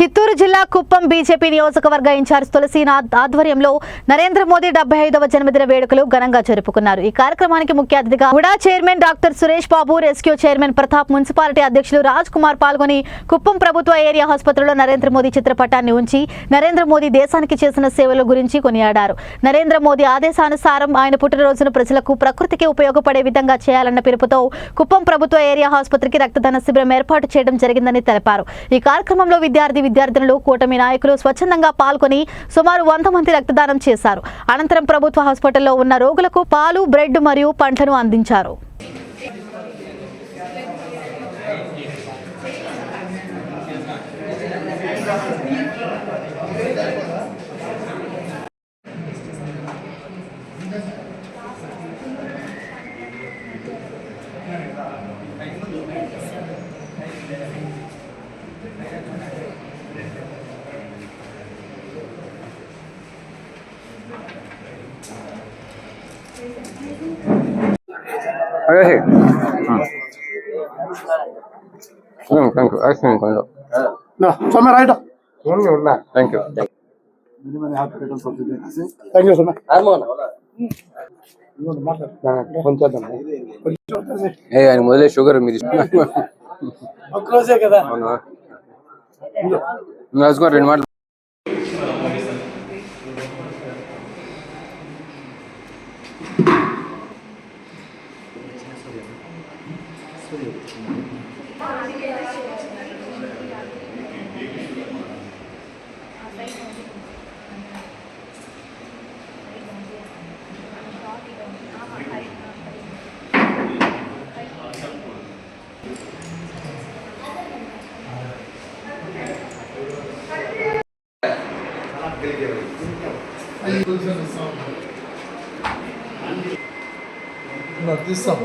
చిత్తూరు జిల్లా కుప్పం బీజేపీ నియోజకవర్గ ఇన్ఛార్జ్ తులసీనాథ్ ఆధ్వర్యంలో నరేంద్ర మోదీ 75వ జన్మదిన వేడుకలు ఘనంగా జరుపుకున్నారు. ఈ కార్యక్రమానికి ముఖ్య అతిథిగా ఉడా chairman doctor Suresh Babu, rescue chairman Pratap, municipality అధ్యక్షులు రాజ్ కుమార్ పాల్గొని కుప్పం ప్రభుత్వ ఏరియా ఆసుపత్రిలో నరేంద్ర మోదీ చిత్రపటాన్ని ఉంచి నరేంద్ర మోదీ దేశానికి చేసిన సేవల గురించి కొనియాడారు. నరేంద్ర మోదీ ఆదేశానుసారం ఆయన పుట్టినరోజును ప్రజలకు, ప్రకృతికి ఉపయోగపడే విధంగా చేయాలన్న పిలుపుతో కుప్పం ప్రభుత్వ ఏరియా ఆసుపత్రికి రక్తదాన శిబిరం ఏర్పాటు చేయడం జరిగిందని తెలిపారు. ఈ కార్యక్రమంలో విద్యార్థులు, కూటమి నాయకులు స్వచ్ఛందంగా పాల్గొని సుమారు 100 మంది రక్తదానం చేశారు. అనంతరం ప్రభుత్వ హాస్పిటల్లో ఉన్న రోగులకు పాలు, బ్రెడ్ మరియు పండ్లను అందించారు. Thank you. Excellent. No, Soma, right? Thank you. Many happy returns of the day. Thank you, Soma. Hey, I'm more sugar. Close kada. Let's go and read. Not this song.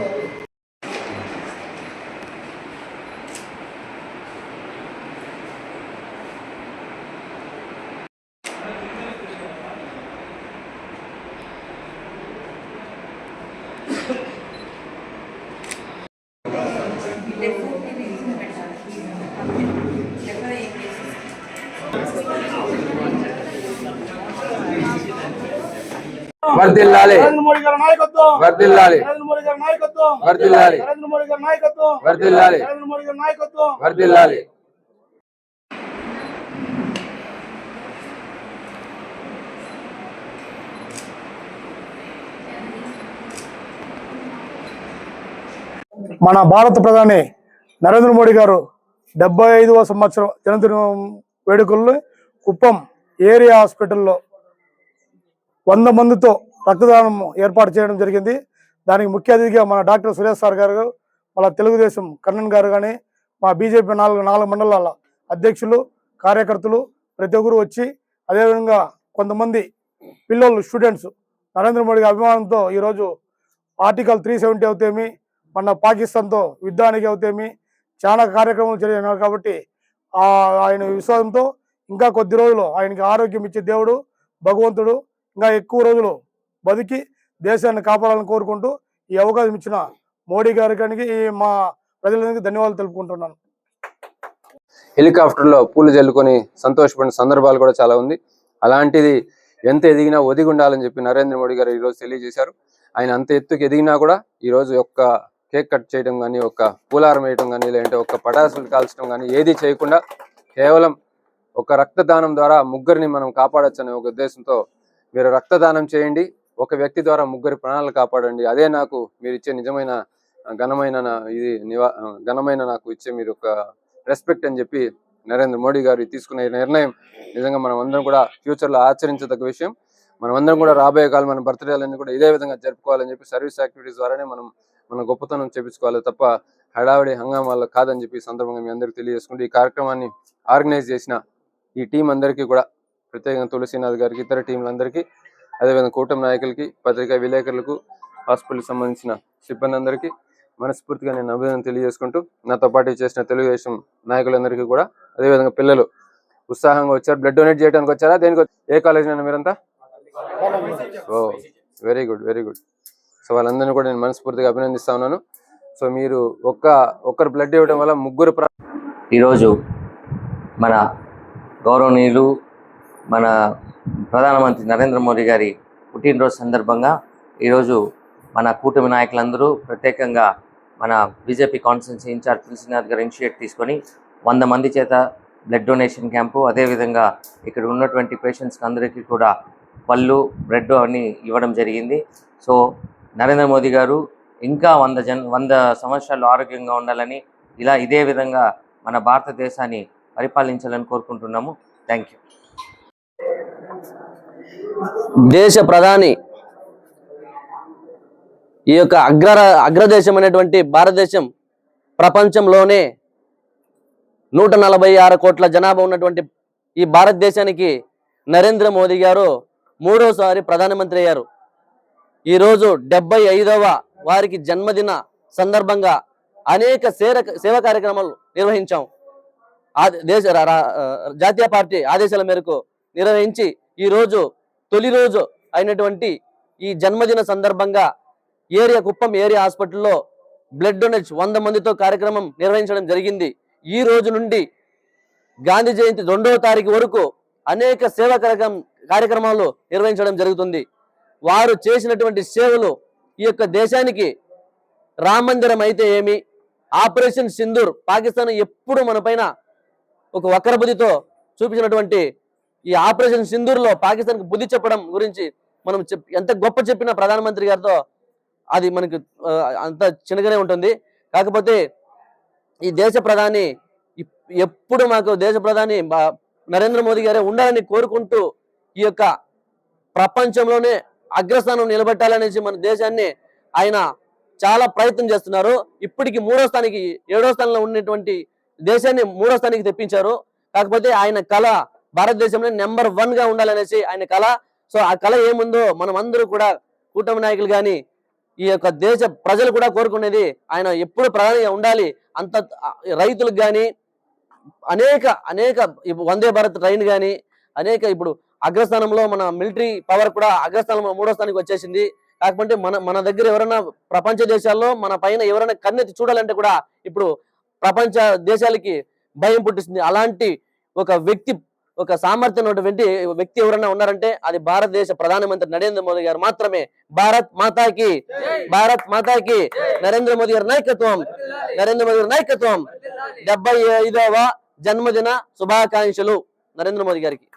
వర్ధిల్లాలి నరేంద్ర మోడీ గారి నాయకత్వం, వర్ధిల్లాలి నరేంద్ర మోడీ గారి నాయకత్వం, వర్ధిల్లాలి నరేంద్ర మోడీ గారి నాయకత్వం, వర్ధిల్లాలి నరేంద్ర మోడీ గారి నాయకత్వం, వర్ధిల్లాలి. మన భారత ప్రధాని నరేంద్ర మోడీ గారు 75వ సంవత్సరం జన్మదిన వేడుకల్లో కుప్పం ఏరియా హాస్పిటల్లో 100 మందితో రక్తదానం ఏర్పాటు చేయడం జరిగింది. దానికి ముఖ్య అతిథిగా మన డాక్టర్ సురేష్ సార్ గారు, మన తెలుగుదేశం కన్నన్ గారు కానీ, మా బీజేపీ నాలుగు మండలాల అధ్యక్షులు, కార్యకర్తలు ప్రతి ఒక్కరు వచ్చి, అదేవిధంగా కొంతమంది పిల్లలు, స్టూడెంట్స్ నరేంద్ర మోడీ అభిమానంతో ఈరోజు ఆర్టికల్ 370 అవుతేమి, మన పాకిస్తాన్తో యుద్ధానికి అవుతేమి చాలా కార్యక్రమాలు జరిగినారు. కాబట్టి ఆయన విశ్వాసంతో ఇంకా కొద్ది రోజులు ఆయనకి ఆరోగ్యం ఇచ్చే దేవుడు భగవంతుడు ఇంకా ఎక్కువ రోజులు బతికి దేశాన్ని కాపాడాలని కోరుకుంటూ ఈ అవకాశం ఇచ్చిన మోడీ గారికి మా ప్రజలందరికీ ధన్యవాదాలు తెలుపుకుంటున్నాను. హెలికాప్టర్లో పూలు జల్లుకొని సంతోషపడిన సందర్భాలు కూడా చాలా ఉంది. అలాంటిది ఎంత ఎదిగినా ఒదిగి ఉండాలని చెప్పి నరేంద్ర మోడీ గారు ఈరోజు తెలియజేశారు. ఆయన అంత ఎత్తుకు ఎదిగినా కూడా ఈరోజు ఒక్క కేక్ కట్ చేయడం కానీ, ఒక్క పూలారం వేయడం కానీ, లేదంటే ఒక్క పటాసులు కాల్చడం కానీ ఏది చేయకుండా కేవలం ఒక రక్తదానం ద్వారా ముగ్గురిని మనం కాపాడొచ్చు అనే ఒక ఉద్దేశంతో మీరు రక్తదానం చేయండి, ఒక వ్యక్తి ద్వారా ముగ్గురి ప్రాణాలు కాపాడండి, అదే నాకు మీరు ఇచ్చే నిజమైన ఘనమైన నాకు ఇచ్చే మీరు ఒక రెస్పెక్ట్ అని చెప్పి నరేంద్ర మోడీ గారు తీసుకునే నిర్ణయం నిజంగా మనం అందరం కూడా ఫ్యూచర్లో ఆచరించదగ్గ విషయం. మనం అందరం కూడా రాబోయే కాలం మన బర్త్డేలన్నీ కూడా ఇదే విధంగా జరుపుకోవాలని చెప్పి సర్వీస్ యాక్టివిటీస్ ద్వారానే మన గొప్పతనం చేపించుకోవాలి తప్ప హడావిడి హంగామాల్లో కాదని చెప్పి సందర్భంగా మీ అందరికీ తెలియజేసుకుంటూ ఈ కార్యక్రమాన్ని ఆర్గనైజ్ చేసిన ఈ టీం అందరికీ కూడా ప్రత్యేకంగా తులసీనాథ్ గారికి, ఇతర టీంలందరికీ, అదేవిధంగా కూటమి నాయకులకి, పత్రికా విలేకరులకు, హాస్పిటల్కి సంబంధించిన సిబ్బంది అందరికీ మనస్ఫూర్తిగా నేను అభినందన తెలియజేసుకుంటూ నాతో పాటు చేసిన తెలుగుదేశం నాయకులందరికీ కూడా, అదేవిధంగా పిల్లలు ఉత్సాహంగా వచ్చారు. బ్లడ్ డొనేట్ చేయడానికి వచ్చారా? దేనికి? ఏ కాలేజ్ అయినా మీరంతా? Oh very good, very good. So వాళ్ళందరినీ కూడా నేను మనస్ఫూర్తిగా అభినందిస్తా ఉన్నాను. సో మీరు ఒక్కరు బ్లడ్ ఇవ్వడం వల్ల ముగ్గురు ఈరోజు మన గౌరవనీయులు మన ప్రధానమంత్రి నరేంద్ర మోడీ గారి పుట్టినరోజు సందర్భంగా ఈరోజు మన కూటమి నాయకులందరూ ప్రత్యేకంగా మన బీజేపీ కాన్స్టిట్యున్సీ ఇన్ఛార్జ్ తులసినాథ్ గారు ఇనిషియేట్ తీసుకొని 100 మంది చేత బ్లడ్ డొనేషన్ క్యాంపు, అదేవిధంగా ఇక్కడ ఉన్నటువంటి పేషెంట్స్కి అందరికీ కూడా పళ్ళు, బ్రెడ్ అని ఇవ్వడం జరిగింది. సో నరేంద్ర మోదీ గారు ఇంకా 100 సంవత్సరాలు ఆరోగ్యంగా ఉండాలని, ఇదే విధంగా మన భారతదేశాన్ని పరిపాలించాలని కోరుకుంటున్నాము. Thank you. దేశ ప్రధాని ఈ యొక్క అగ్రదేశం అనేటువంటి భారతదేశం ప్రపంచంలోనే 146 కోట్ల జనాభా ఉన్నటువంటి ఈ భారతదేశానికి నరేంద్ర మోదీ గారు 3వసారి ప్రధానమంత్రి అయ్యారు. ఈరోజు 75వ వారికి జన్మదిన సందర్భంగా అనేక సేవా కార్యక్రమాలు నిర్వహించాం. జాతీయ పార్టీ ఆదేశాల మేరకు నిర్వహించి ఈరోజు తొలి రోజు అయినటువంటి ఈ జన్మదిన సందర్భంగా కుప్పం ఏరియా హాస్పిటల్లో బ్లడ్ డొనేషన్ 100 మందితో కార్యక్రమం నిర్వహించడం జరిగింది. ఈ రోజు నుండి గాంధీ జయంతి 2వ తారీఖు వరకు అనేక సేవా కార్యక్రమాలు నిర్వహించడం జరుగుతుంది. వారు చేసినటువంటి సేవలు ఈ యొక్క దేశానికి రామ మందిరం అయితే ఏమి, ఆపరేషన్ సింధూర్ పాకిస్తాన్ ఎప్పుడు మన పైన ఒక వక్రబుద్ధితో చూపించినటువంటి ఈ ఆపరేషన్ సింధూర్లో పాకిస్తాన్కి బుద్ధి చెప్పడం గురించి మనం ఎంత గొప్ప చెప్పినా ప్రధానమంత్రి గారితో అది మనకి అంత చిన్నగానే ఉంటుంది. కాకపోతే ఈ దేశ ప్రధాని ఎప్పుడు మాకు దేశ ప్రధాని నరేంద్ర మోదీ గారే ఉండాలని కోరుకుంటూ ఈ యొక్క ప్రపంచంలోనే అగ్రస్థానం నిలబెట్టాలనేసి మన దేశాన్ని ఆయన చాలా ప్రయత్నం చేస్తున్నారు. ఇప్పటికి 3వ స్థానానికి 7వ స్థానంలో ఉన్నటువంటి దేశాన్ని 3వ స్థానానికి తెప్పించారు. కాకపోతే ఆయన కళ భారతదేశంలో నెంబర్ 1 గా ఉండాలనేసి ఆయన కళ. సో ఆ కళ ఏముందో మనం అందరూ కూడా కూటమి నాయకులు కానీ ఈ యొక్క దేశ ప్రజలు కూడా కోరుకునేది ఆయన ఎప్పుడు ప్రధానిగా ఉండాలి. అంత రైతులకు కానీ అనేక వందే భారత్ ట్రైన్ కానీ ఇప్పుడు అగ్రస్థానంలో మన మిలిటరీ పవర్ కూడా అగ్రస్థానంలో 3వ స్థానానికి వచ్చేసింది. కాకపోతే మన దగ్గర ఎవరైనా ప్రపంచ దేశాల్లో మన పైన ఎవరైనా కన్నెత్తి చూడాలంటే కూడా ఇప్పుడు ప్రపంచ దేశాలకి భయం పుట్టిస్తుంది. అలాంటి ఒక సామర్థ్యం ఉన్నటువంటి వ్యక్తి ఎవరైనా ఉన్నారంటే అది భారతదేశ ప్రధానమంత్రి నరేంద్ర మోదీ గారు మాత్రమే. భారత్ మాతాకి నరేంద్ర మోదీ గారి నాయకత్వం 75వ జన్మదిన శుభాకాంక్షలు నరేంద్ర మోదీ గారికి.